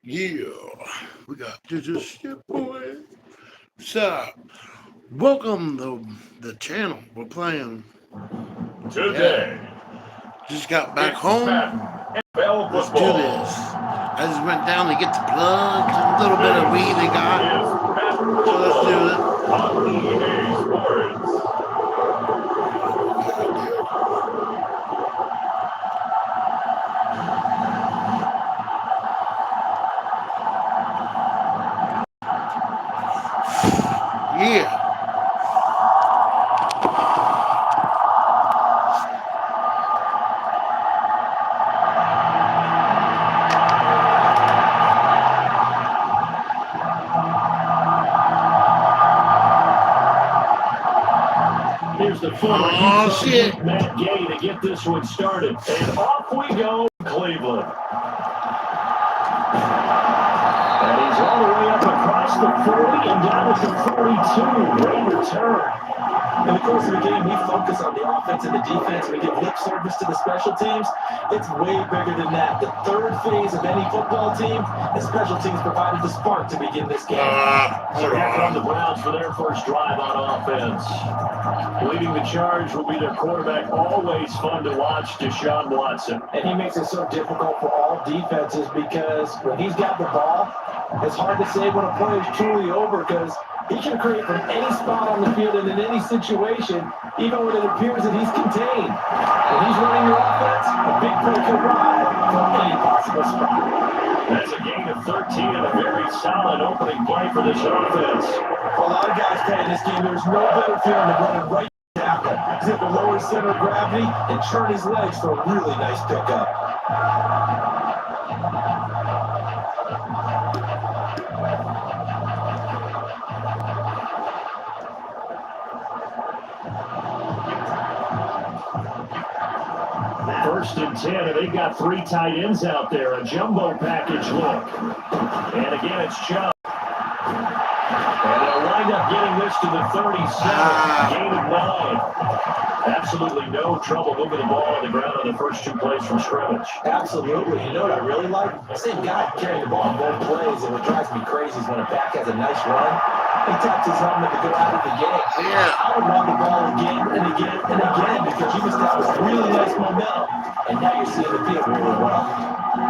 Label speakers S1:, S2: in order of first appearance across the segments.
S1: Yeah, we got this shit, boy. So, welcome to the channel. We're playing.
S2: Today,
S1: Just got back
S2: it's
S1: home.
S2: Madden NFL
S1: Let's do
S2: football.
S1: this. I just went down to get the plugs and a little bit of weed they got.
S2: Is Madden
S1: So let's do
S2: football on EA Sports.
S1: Yeah.
S2: Here's the former
S1: shit.
S2: Matt Gay to get this one started. And off we go, Cleveland. And he's all the way up across the 40 and down to the 42. Great return.
S3: In the course of the game, we focus on the offense and the defense. We give lip service to the special teams. It's way bigger than that. The third phase of any football team, the special teams provided the spark to begin this game.
S2: So back on the Browns for their first drive on offense. Leading the charge will be their quarterback. Always fun to watch, Deshaun Watson.
S3: And he makes it so difficult for all defenses because when he's got the ball, it's hard to say when a play is truly over because he can create from any spot on the field and in any situation, even when it appears that he's contained. When he's running your offense, a big play could arrive from any possible spot.
S2: That's a gain of 13 and a very solid opening play for this offense.
S3: For a lot of guys playing this game, there's no better feeling than running right tackle. He's able to lower his center of gravity and turn his legs for a really nice pickup.
S2: First and 10, and they've got three tight ends out there. A jumbo package look. And again, it's Chubb. And they'll wind up getting this to the 37. Gain of 9. Absolutely no trouble moving the ball on the ground on the first two plays from scrimmage.
S3: Absolutely. You know what I really like? Same guy carrying the ball on both plays, and what drives me crazy is when a back has a nice run, he taps his helmet to go out of the game.
S1: Yeah.
S3: I would run the ball again and again and again because you established really nice momentum, and now you're seeing the field really well.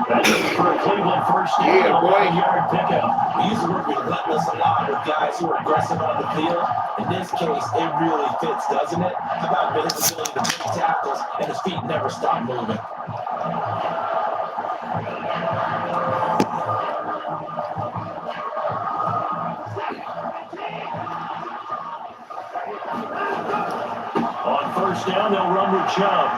S2: That's it for a Cleveland first down, a 1-yard pickup.
S3: We used to work relentless a lot with guys who are aggressive on the field. In this case, it really fits, doesn't it? How about his ability to make tackles and his feet never stop moving?
S2: On first down, they'll run with Chubb.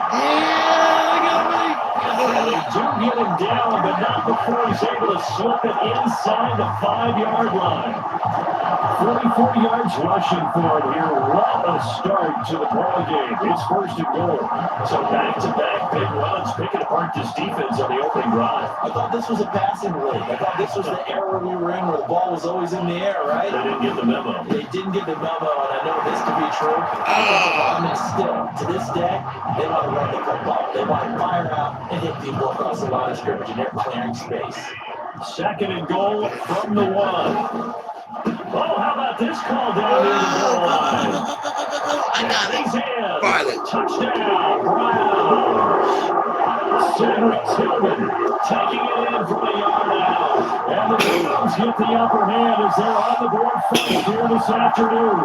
S2: And they do get him down, but not before he's able to slip it inside the 5-yard line. 44 yards rushing for him here. What a start to the ball game. It's first and goal. So back-to-back big runs, picking apart this defense on the opening drive.
S3: I thought this was a passing league. I thought this was the era we were in where the ball was always in the air, right?
S2: They didn't get the memo.
S3: They didn't get the memo, and I know this to be true. I mean, still, to this day, they want to run the football. They want to fire out and hit people across the line of scrimmage, and they're clearing space.
S2: Second and goal from the 1. Oh, how about this call down near the goal line? He's in. Touchdown, Browns. Cedric Tillman taking it in from the yard out. And the Browns get the upper hand as they're on the board first here this afternoon.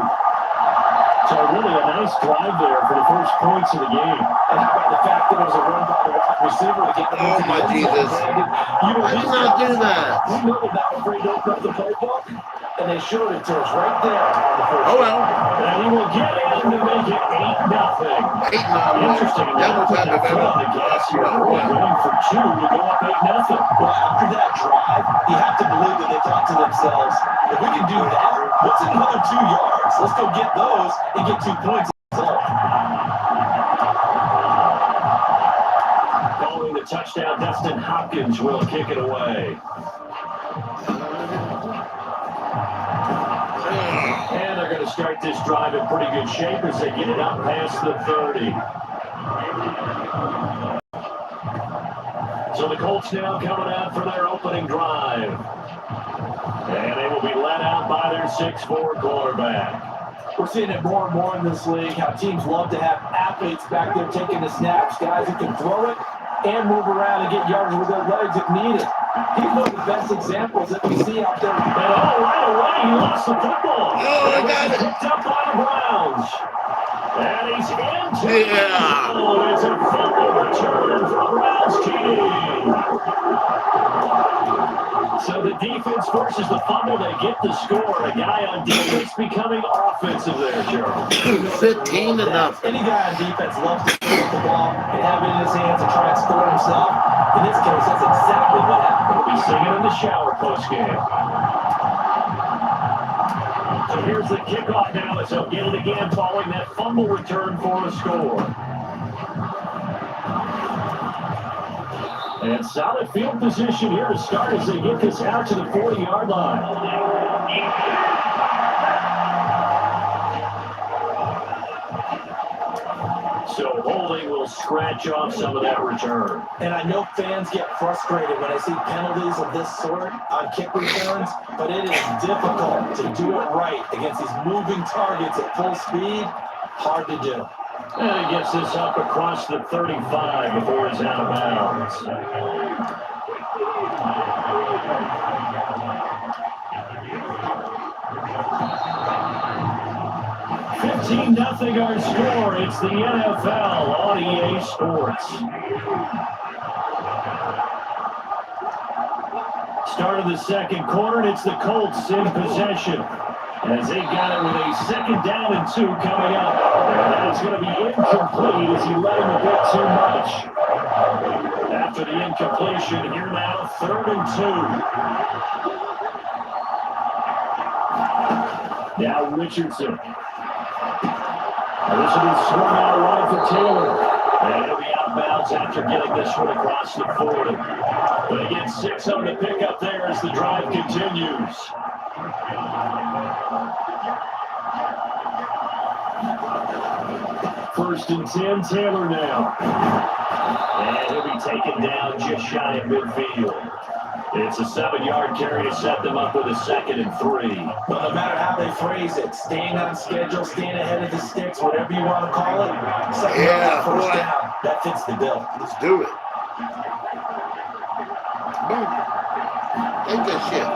S2: So really a nice drive there for the first points of the game.
S3: And how about the fact that it was a run by the wide receiver to get them into the end zone?
S1: Jesus. Why did not do that?
S3: We know they're not afraid to open up the playbook, and they showed it to us right there on the first.
S1: Oh, well.
S2: And he will get in to make it 8-0.
S1: 8-0.
S2: Interesting.
S1: That was
S2: Put the foot on the gas here. Going for 2 to go up 8-0.
S3: Well, after that drive, you have to believe that they thought to themselves, if we can do that, what's another 2 yards? Let's go get those and get 2 points.
S2: Following the touchdown, Dustin Hopkins will kick it away. And they're going to start this drive in pretty good shape as they get it up past the 30. So the Colts now coming out for their opening drive. And they will be led out by their 6'4" quarterback.
S3: We're seeing it more and more in this league, how teams love to have athletes back there taking the snaps, guys who can throw it and move around and get yards with their legs if needed. He's one of the best examples that we see out there.
S2: And right away, he lost the football.
S1: Oh, I got it.
S2: Picked up by the Browns. And he's into
S1: Yeah.
S2: Oh, it's a fumble return for the Browns team. So the defense forces the fumble. They get the score. A guy on defense becoming offensive there, Charles.
S1: 15-0.
S3: Any guy on defense loves to pick up the ball and have it in his hands and try and score himself. In this case, that's exactly what happened.
S2: We'll be singing in the shower post-game. So here's the kickoff now as they'll get it again following that fumble return for a score. And solid field position here to start as they get this out to the 40-yard line. So holding will scratch off some of that return.
S3: And I know fans get frustrated when I see penalties of this sort on kick returns, but it is difficult to do it right against these moving targets at full speed. Hard to do.
S2: And he gets this up across the 35 before he's out of bounds. 15-0 our score. It's the NFL on EA Sports. Start of the second quarter, and it's the Colts in possession. As they got it with a 2nd down and 2 coming up. And that is going to be incomplete as he let him a bit too much. After the incompletion, here now, 3rd and 2. Now Richardson. This will be swung out wide for Taylor. And he'll be outbounds after getting this one across the 40. But again, 6 on the pickup there as the drive continues. First and 10, Taylor now. And he'll be taken down just shy of midfield. It's a 7-yard carry to set them up with a 2nd and 3.
S3: Well, no matter how they phrase it, staying on schedule, staying ahead of the sticks, whatever you want to call it,
S1: Yeah,
S3: first
S1: boy.
S3: down, that fits the bill.
S1: Let's do it. Boom. Take that shit.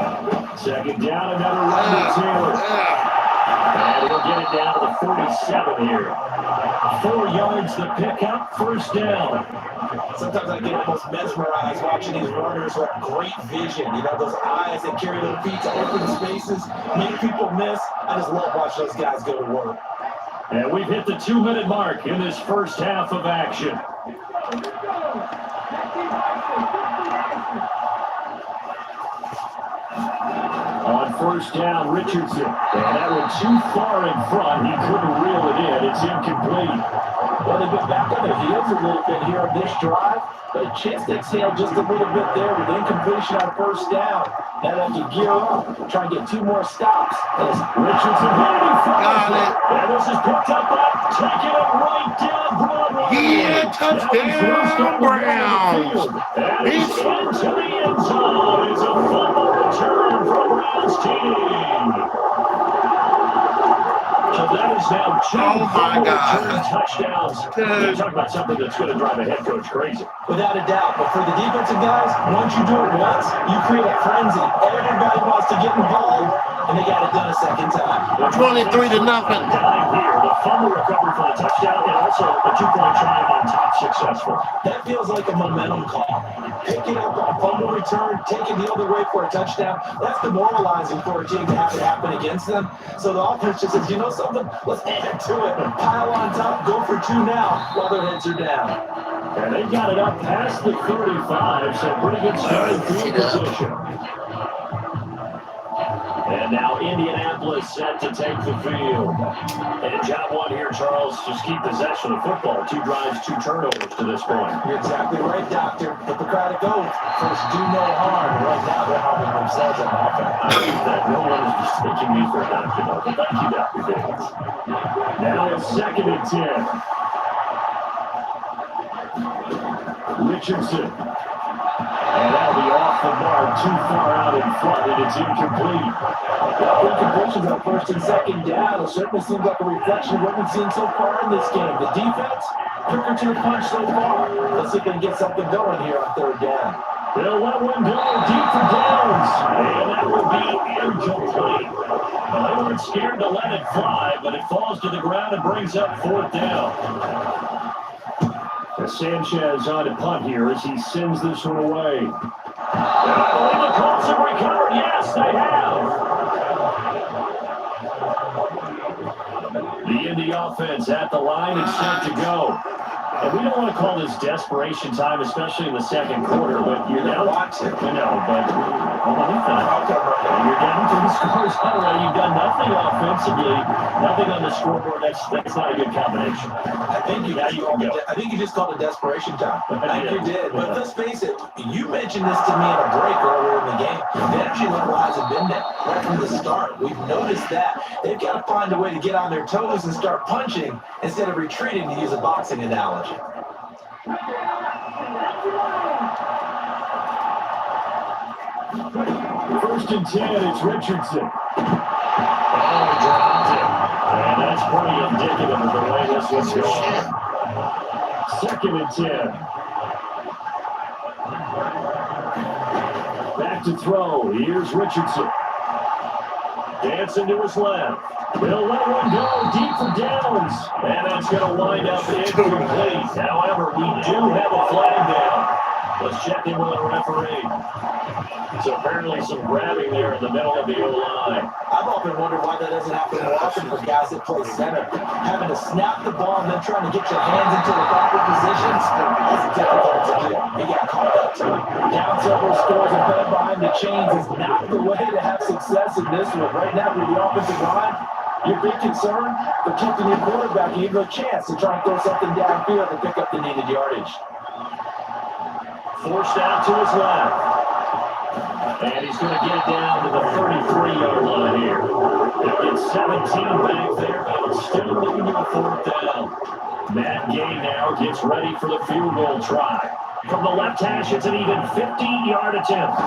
S2: 2nd down, another run to Taylor. And he'll get it down to the 47 here. 4 yards the pickup, 1st down.
S3: Sometimes I get almost mesmerized watching these runners who have great vision. You know, those eyes that carry their feet to open spaces, make people miss. I just love watching those guys go to work.
S2: And we've hit the 2-minute mark in this first half of action. On 1st down, Richardson. And that went too far in front. He couldn't reel it in. It's incomplete.
S3: Well, they've been back on their heels a little bit here on this drive, but a chance to exhale just a little bit there with incompletion on 1st down. Now they have to gear up, try and get 2 more stops. As
S2: Richardson
S1: Got it.
S2: and this is picked up by taking it right down Broadway.
S1: Yeah, touchdown, Browns.
S2: And he's into the end zone. It's a fumble return from Browns team. So that is now 2
S1: Oh, my God.
S2: return touchdowns. You're talking about something that's going to drive a head coach crazy.
S3: without a doubt. But for the defensive guys, once you do it once, you create a frenzy. Everybody wants to get involved, and they got it done a 2nd time.
S1: 23-0.
S2: Here, the fumble recovery for the touchdown, and also a 2-point try on top successful.
S3: That feels like a momentum call. Picking up on fumble return, taking the other way for a touchdown, that's demoralizing for a team to have it happen against them. So the offense just says, you know something? Let's add to it. Pile on top, go for 2 now while their heads are down.
S2: And they got it up past the 35, so pretty good starting field position. And now Indianapolis set to take the field. And job 1 here, Charles, just keep possession of the football. 2 drives, 2 turnovers to this point.
S3: You're exactly right, Doctor. Hippocratic oath. First, do no harm. Right now, they're harming themselves on offense.
S2: I believe that no one is just taking me for a doctor, though. But thank you, Dr. Davis. Now it's 2nd and 10. Richardson. mark too far out in front, and it's incomplete.
S3: Incompletions on first and second down. It certainly seems like a reflection of what we've seen so far in this game. The defense, quicker to the punch so far. Let's see if they can get something going here on third down.
S2: They'll let one go deep for downs, and that will be incomplete. They weren't scared to let it fly, but it falls to the ground and brings up fourth down. Sanchez on to punt here as he sends this one away. And I believe the Colts have recovered. Yes, they have. The Indy offense at the line and set to go. And we don't want to call this desperation time, especially in the second quarter, but you're down. I know, but you're down 3 scores on the way. You've done nothing offensively, nothing on the scoreboard. That's not a good combination.
S3: I think you just called it desperation time. I think you did. But let's face it, you mentioned this to me in a break earlier in the game. The energy level hasn't been there right from the start. We've noticed that. They've got to find a way to get on their toes and start punching instead of retreating, to use a boxing analogy.
S2: First and 10, it's Richardson. Oh, dropped it. And that's pretty indicative of the way this one's going. Second and 10. Back to throw. Here's Richardson. Dancing to his left. They'll let one go deep for downs. And that's going to wind up incomplete. However, we do have a flag down. Let's check in with the referee. So apparently some grabbing there in the middle of the O-line.
S3: I've often wondered why that doesn't happen more often for guys that play center. Having to snap the ball and then trying to get your hands into the proper positions, that's difficult to do. He got caught up to it. Down several scores and fed behind the chains is not the way to have success in this one. Right now, with the offensive line, your big concern, protecting your quarterback, you have no chance to try and throw something downfield to pick up the needed yardage.
S2: Forced out to his left. And he's going to get it down to the 33-yard line here. They'll get 17 back there, but it's still looking to a fourth down. Matt Gay now gets ready for the field goal try. From the left hash, it's an even 15-yard attempt.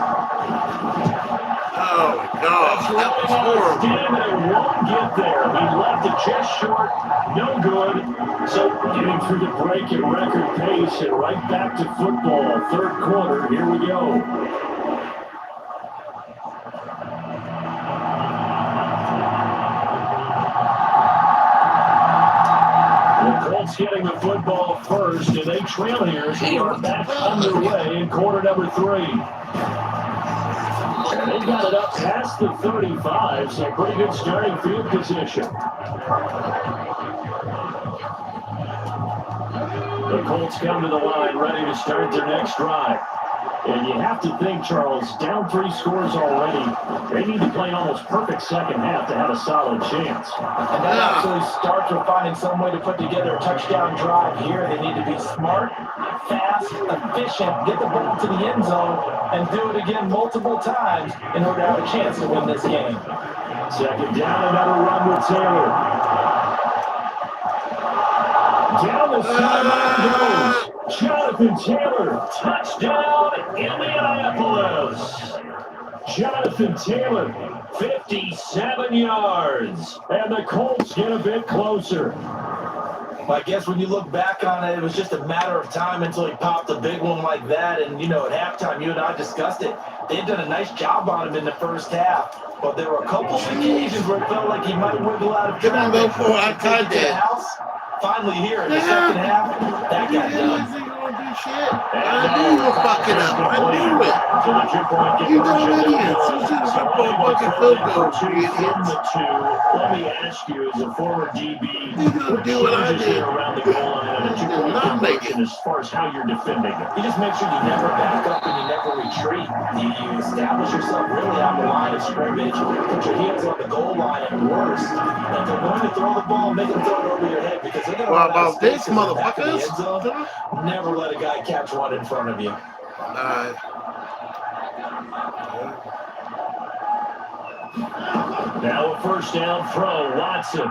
S1: Oh, my God. That was horrible.
S2: And it won't get there. He left it just short. No good. So getting through the break at record pace and right back to football. Third quarter. Here we go. Colts getting the football first, and they trail here as we are back underway in quarter number 3. And they got it up past the 35, so pretty good starting field position. The Colts come to the line ready to start their next drive. And you have to think, Charles, down 3 scores already, they need to play an almost perfect second half to have a solid chance.
S3: And that actually starts with finding some way to put together a touchdown drive here. They need to be smart, fast, efficient, get the ball to the end zone, and do it again multiple times in order to have a chance to win this game.
S2: Second down, another run with Taylor. Down the sideline goes Jonathan Taylor. Touchdown, Indianapolis. Jonathan Taylor, 57 yards. And the Colts get a bit closer.
S3: I guess when you look back on it, it was just a matter of time until he popped a big one like that. And, at halftime, you and I discussed it. They'd done a nice job on him in the first half. But there were a couple of occasions where it felt like he might wiggle out of traffic.
S1: Go for it. I tried that.
S3: Finally here in the second half, that got done.
S1: I knew you were fucking up. I knew it. You know idiots. You see the football fucking field goal, you idiots.
S2: Let me ask you, as a former DB,
S1: you gonna do what I did?
S2: Around the goal line and a two-point conversion as far as how you're defending it.
S3: You just make sure you never back up and you never retreat. You establish yourself really on the line of scrimmage, put your hands on the goal line, and worse, if they're going to throw the ball, make them throw it over your head because they're going to
S1: what about this, motherfuckers?
S3: Never let a guy catch one in front of you.
S2: Now a first down throw, Watson.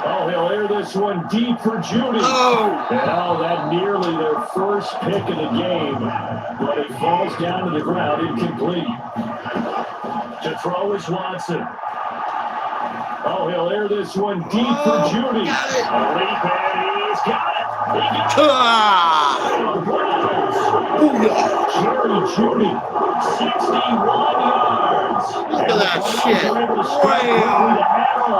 S2: Oh, he'll air this one deep for Judy.
S1: Oh!
S2: And that nearly their first pick of the game. But it falls down to the ground, incomplete. To throw is Watson. Oh, he'll air this one deep for Judy.
S1: Got it.
S2: A leap, and he's got it. He got it. Jerry Judy, 61 yards.
S1: Look at that shit. Wow.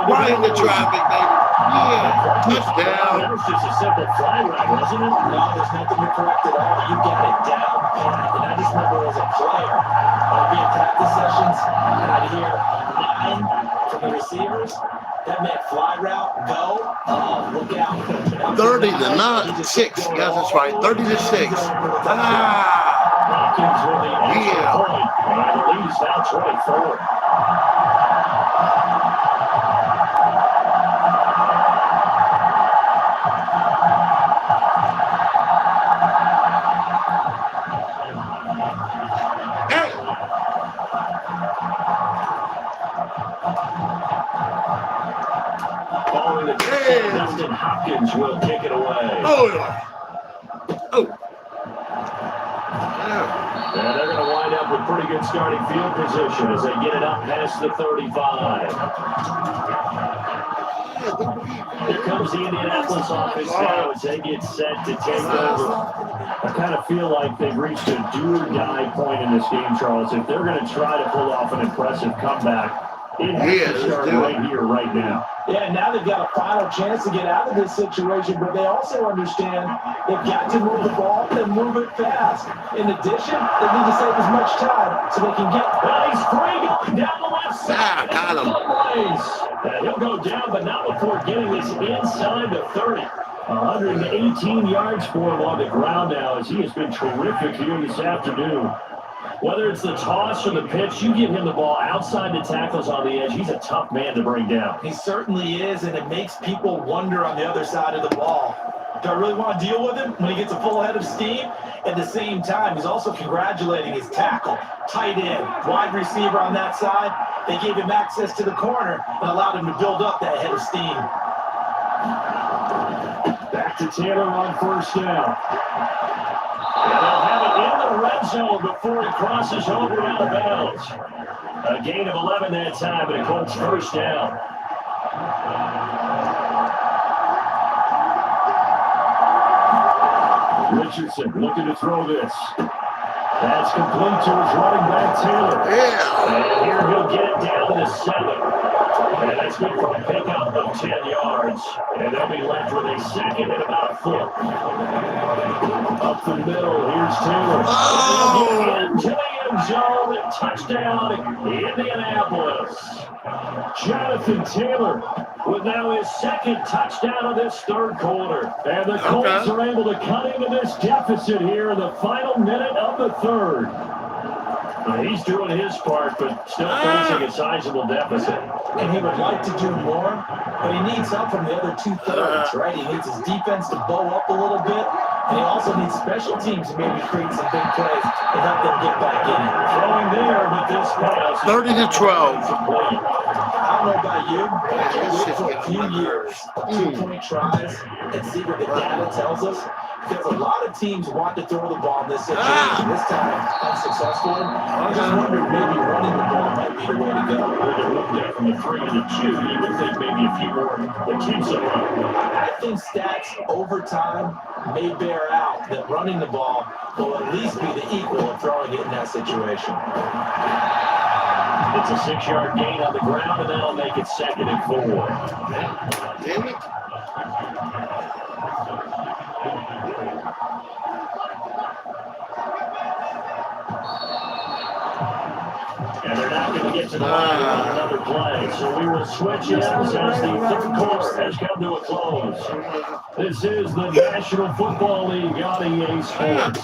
S1: Right in the traffic, baby. Yeah. Touchdown.
S2: That was just a simple fly route, wasn't it?
S3: No, there's nothing to correct at all. You got it down pat. And I just remember as a player, I'd be in practice sessions, and I'd hear 9 from the receivers. That meant fly route, go. Oh, look out.
S1: 30 to 6. Yes, that's right. 30 to 6.
S2: Hopkins with the extra point. And it leaves now 24. Dustin Hopkins will kick it away.
S1: Oh, yeah. Oh.
S2: And they're going to wind up with pretty good starting field position as they get it up past the 35. Here comes the Indianapolis offense now as they get set to take over. I kind of feel like they've reached a do-or-die point in this game, Charles. If they're going to try to pull off an impressive comeback, it has to start right here, right now.
S3: Yeah, now they've got a final chance to get out of this situation, but they also understand they've got to move the ball and move it fast. In addition, they need to save as much time so they can get.
S2: He's free going down the left side.
S1: Got him.
S2: He'll go down, but not before getting this inside the 30. 118 yards for him on the ground now as he has been terrific here this afternoon. Whether it's the toss or the pitch, you give him the ball outside the tackles on the edge. He's a tough man to bring down.
S3: He certainly is, and it makes people wonder on the other side of the ball. Do I really want to deal with him when he gets a full head of steam? At the same time, he's also congratulating his tackle. Tight end, wide receiver on that side. They gave him access to the corner and allowed him to build up that head of steam.
S2: Back to Taylor on first down. And they'll have it in the red zone before it crosses over out of bounds. A gain of 11 that time, and a Colts first down. Richardson looking to throw this. That's complete to his running back, Taylor.
S1: Yeah.
S2: And here he'll get it down to the 7. And that's good for a pickup of 10 yards. And they'll be left with a second and about a foot. Up the middle, here's Taylor.
S1: Oh!
S2: Into the end zone, touchdown, Indianapolis. Jonathan Taylor with now his second touchdown of this third quarter. And the Colts are able to cut into this deficit here in the final minute of the third. He's doing his part, but still facing a sizable deficit.
S3: And he would like to do more, but he needs help from the other two-thirds, right? He needs his defense to bow up a little bit, and he also needs special teams to maybe create some big plays and help them get back in it.
S2: Throwing there, but this pass
S1: 30 to 12.
S3: I don't know about you, but I can't wait for a few years of 2-point tries and see what the data tells us. Because a lot of teams want to throw the ball in this situation. This time, unsuccessfully. I just wondered maybe running the ball might be the way to go.
S2: They moved there from the 3 to the 2. You would think maybe a few more attempts at run.
S3: I think stats over time may bear out that running the ball will at least be the equal of throwing it in that situation.
S2: It's a 6-yard gain on the ground, and that'll make it 2nd and 4.
S1: Damn it.
S2: And they're not going to get to the line on another play. So we will switch ends as the third quarter has come to a close. This is the National Football League on EA Sports.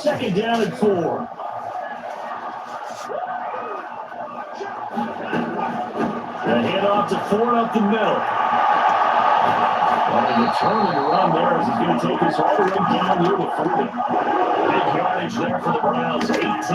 S2: 2nd down and 4. The handoff to Ford up the middle. And the turn and run there as he's going to take this all the way down near the 40. Big yardage there for the Browns. 8 tackles
S3: I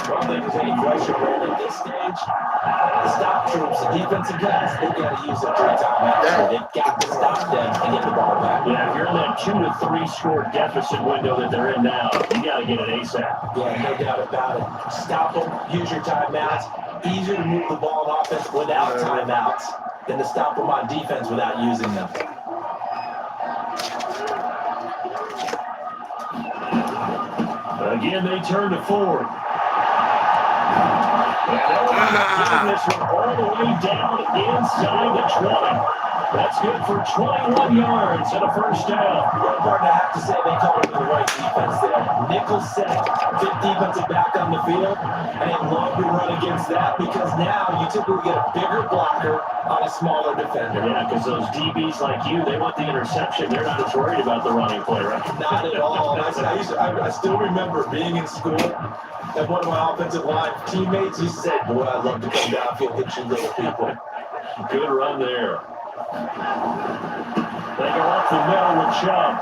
S3: don't think there's any question, Brandon. At this stage, the stop troops, the defensive guys, they've got to use their 3 timeouts. They've got to stop them and get the ball back.
S2: Yeah, if you're in that 2 to 3 score deficit window that they're in now, you got to get it ASAP.
S3: Yeah, no doubt about it. Stop them, use your timeouts. Easier to move the ball on offense without timeouts than to stop them on defense without using them.
S2: Again, they turn to forward. And getting this one all the way down inside the 20. That's good for 21 yards and a first down.
S3: One part I have to say they called it the right defense there. Nickel set, 5th defensive back on the field. And they love to run against that because now you typically get a bigger blocker on a smaller defender.
S2: Yeah, because those DBs like you, they want the interception. They're not as worried about the running play, right?
S3: Not at all. I still remember being in school and one of my offensive line teammates, he said, boy, I'd love to come downfield, hit you little people.
S2: Good run there. They go up the middle with Chubb.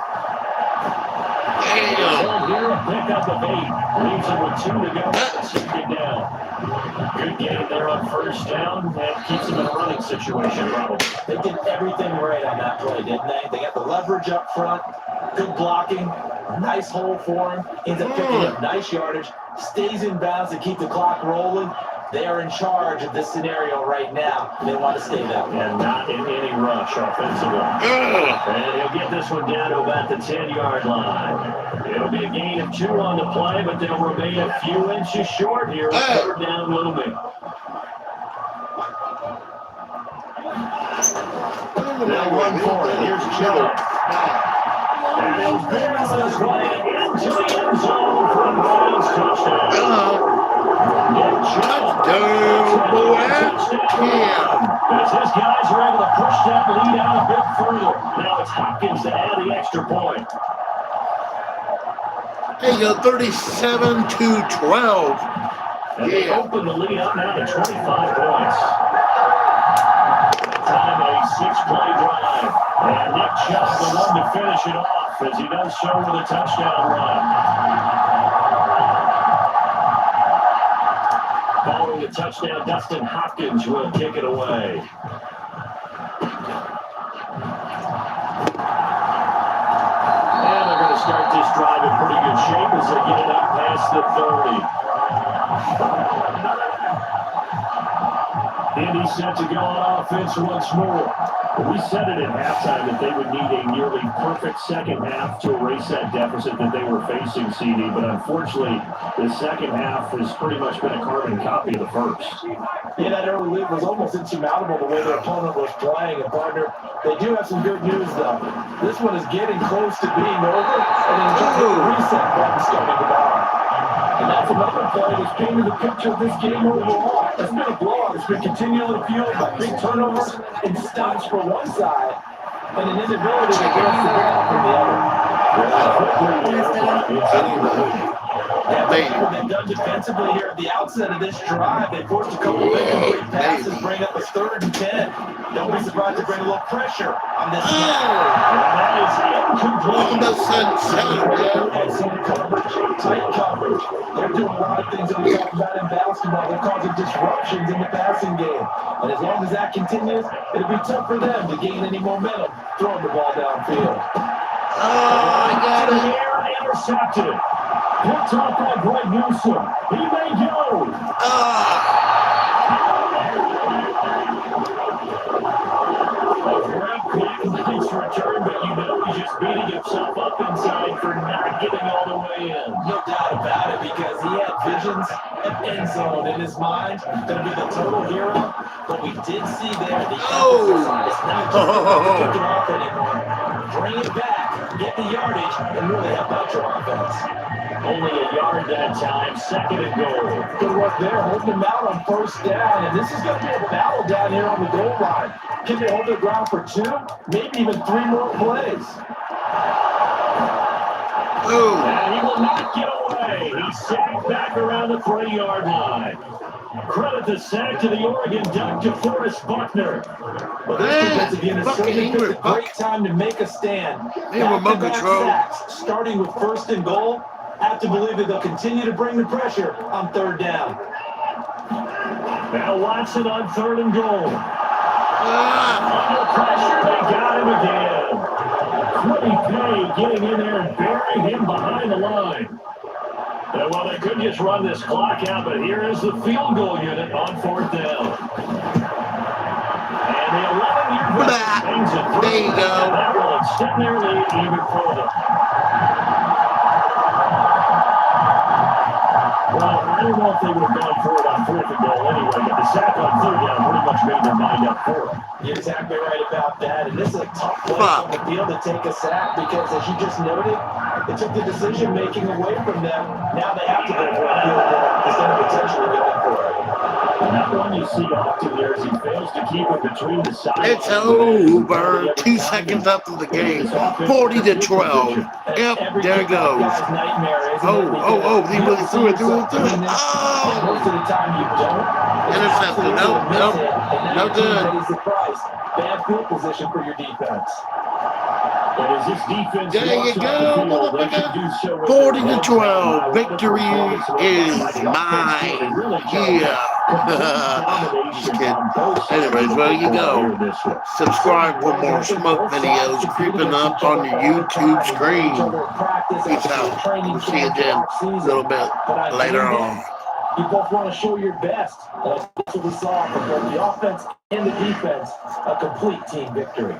S1: Damn.
S2: Here, pick up of 8. Leaves it with 2 to go. Second down. Good game there on first down. And keeps them in a running situation, probably.
S3: They did everything right on that play, didn't they? They got the leverage up front, good blocking, nice hole for him, ends up picking up nice yardage, stays in bounds to keep the clock rolling. They are in charge of this scenario right now. They want to stay that way.
S2: And not in any rush offensively. And he'll get this one down to about the 10-yard line. It'll be a gain of 2 on the play, but they'll remain a few inches short here. Third down looming. Now run for it. Here's Chubb. And he'll barrel his way into the end zone for a Browns touchdown.
S1: Touchdown, boy. Yeah.
S2: As his guys are able to push that lead out a bit further. Now it's Hopkins to add the extra point.
S1: There you go, 37-12.
S2: And they open the lead up now to 25 points. Time a 6-play drive. And Nick Chubb, the one to finish it off as he does so with a touchdown run. Following the touchdown, Dustin Hopkins will kick it away. And they're going to start this drive in pretty good shape as they get it up past the 30. Indy set to go on offense once more. We said it at halftime that they would need a nearly perfect second half to erase that deficit that they were facing, CD. But unfortunately, the second half has pretty much been a carbon copy of the first.
S3: Yeah, that early lead was almost insurmountable the way their opponent was playing. And partner, they do have some good news though. This one is getting close to being over, and then just the reset button starting to bar. And that's another play that's painted the picture of this game overall. It's been a blowout. It's been continually fueled by big turnovers and stops from one side and an inability to get the ball from the other. What they've done defensively here at the outset of this drive, they forced a couple of incomplete passes, bring up a 3rd and 10. Don't be surprised to bring a little pressure on this game.
S2: That is incomplete.
S3: Excellent coverage, tight coverage. They're doing a lot of things that we talk about in basketball. They're causing disruptions in the passing game. And as long as that continues, it'll be tough for them to gain any momentum throwing the ball downfield.
S1: Oh, I got it.
S2: Intercepted. Picked off by Greg Newsom. He may go. Nice return, but you know he's just beating himself up inside for not getting all the way in.
S3: No doubt about it, because he had visions of end zone in his mind. Going to be the total hero. But we did see there the emphasis on it's not just kick it off anymore. Bring it back, get the yardage, and really help out your offense.
S2: Only a yard that time, 2nd and goal.
S3: Good work there, holding them out on 1st down. And this is going to be a battle down here on the goal line. Can they hold their ground for 2, maybe even 3 more plays?
S2: And he will not get away. He's sacked back around the 3-yard line. Credit the sack to the Oregon Duck, to Forrest Buckner.
S3: Well, this defense again is certainly a great time to make a stand. Back-to-back sacks, starting with 1st and goal. have to believe that they'll continue to bring the pressure on third down.
S2: Now Watson on 3rd and goal. Under pressure, they got him again. Quiddy Pay getting in there and burying him behind the line. And well, they could just run this clock out, but here is the field goal unit on 4th down. And the 11-year veteran bangs it through.
S1: There you go.
S2: And that will extend their lead even further. Well, I don't know if they would have gone for it on 4th and goal anyway, but the sack on 3rd down pretty much made their mind up for it.
S3: You're exactly right about that. And this is a tough place on the field to take a sack because, as you just noted, they took the decision-making away from them. Now they have to go for a field goal instead of potentially going for it.
S2: And that one you see often there as he fails to keep it between the sides.
S1: It's over. 2 seconds up of the game. 40-12. Yep, there it goes. Oh, he really threw it. Oh!
S3: Most of the time you don't.
S1: Intercepted. Nope. No good.
S3: Bad field position for your defense.
S2: But as this defense
S1: There you
S2: walks
S1: go,
S2: off the field, they should do so with
S1: 40-12. Victory is mine. Yeah. Just kidding. Anyways, well, you go. Subscribe for more smoke videos creeping up on your YouTube screen. Peace out. We'll see you again a little bit later on.
S3: You both want to show your best. That's what we saw from both the offense and the defense. A complete team victory.